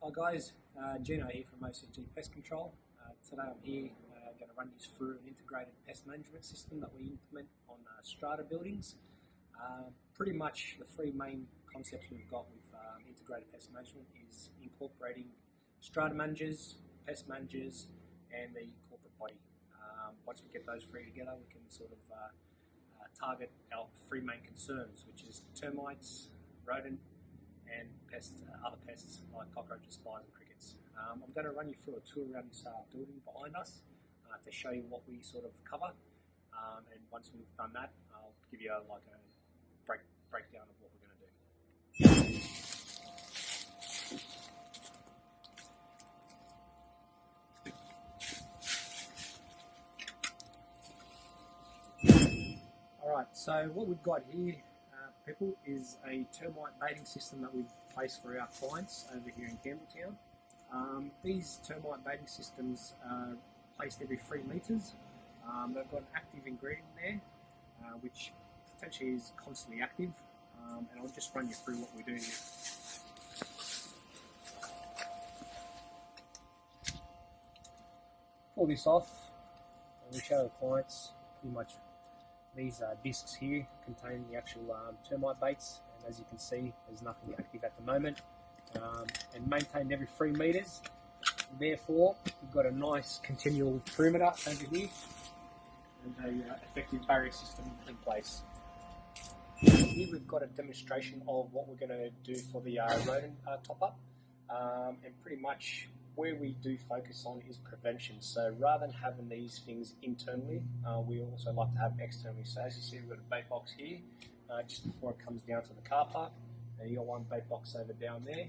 Hi guys, Gino here from OCG Pest Control. Today I'm here going to run you through an integrated pest management system that we implement on strata buildings. Pretty much the three main concepts we've got with integrated pest management is incorporating strata managers, pest managers and the corporate body. Once we get those three together, we can sort of target our three main concerns, which is termites, rodent and pests, other pests like cockroaches, spiders and crickets. I'm going to run you through a tour around this building behind us to show you what we sort of cover, and once we've done that I'll give you a breakdown of what we're going to do. Alright, so what we've got here, people, is a termite baiting system that we've placed for our clients over here in Campbelltown. These termite baiting systems are placed every 3 metres. They've got an active ingredient there, which potentially is constantly active, and I'll just run you through what we do here. Pull this off, and we show the clients pretty much. These discs here contain the actual termite baits, and as you can see, there's nothing active at the moment, and maintained every 3 metres. Therefore, we've got a nice continual perimeter over here and an effective barrier system in place. Here we've got a demonstration of what we're going to do for the rodent top-up, and pretty much where we do focus on is prevention. So rather than having these things internally, we also like to have externally. So as you see, we've got a bait box here, just before it comes down to the car park. And you got one bait box over down there.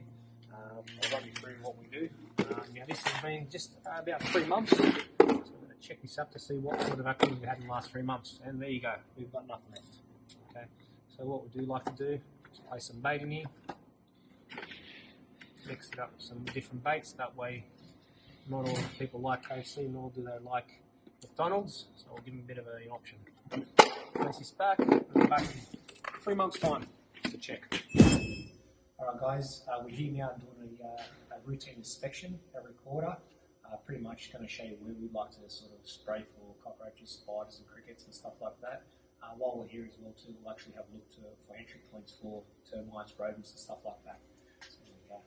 I'll run you through what we do. Now this has been just about 3 months. So I'm going to check this up to see what sort of activity we had in the last 3 months. And there you go, we've got nothing left. Okay, so what we do like to do is place some bait in here. Mix it up with some different baits, that way not all people like KFC, nor do they like McDonald's, so we'll give them a bit of an option. Place this back, and we're back in 3 months' time to check. Alright guys, we're here now doing a routine inspection every quarter. Pretty much going to show you where we'd like to sort of spray for cockroaches, spiders and crickets and stuff like that. While we're here as well too, we'll actually have a look for entry points for termites, rodents and stuff like that. So there we go.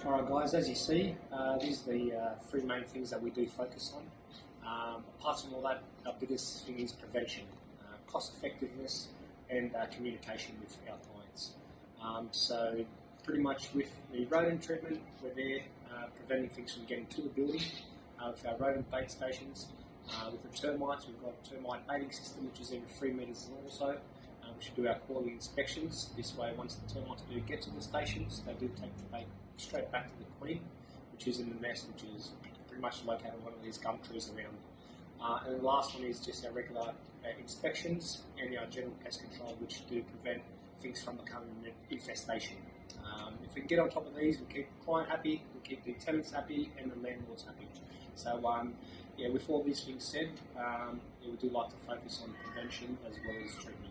Alright guys, as you see, these are the 3 main things that we do focus on. Apart from all that, our biggest thing is prevention, cost effectiveness and communication with our clients. So pretty much with the rodent treatment, we're there preventing things from getting to the building with our rodent bait stations. With the termites, we've got a termite baiting system which is every 3 metres also. We should do our quarterly inspections. This way, once the termites do get to the stations, they do take the bait straight back to the queen, which is in the nest, which is pretty much located on one of these gum trees around. And the last one is just our regular inspections and our general pest control, which do prevent things from becoming an infestation. If we can get on top of these, we keep the client happy, we keep the tenants happy, and the landlords happy. So, yeah, with all these things said, we do like to focus on prevention as well as treatment.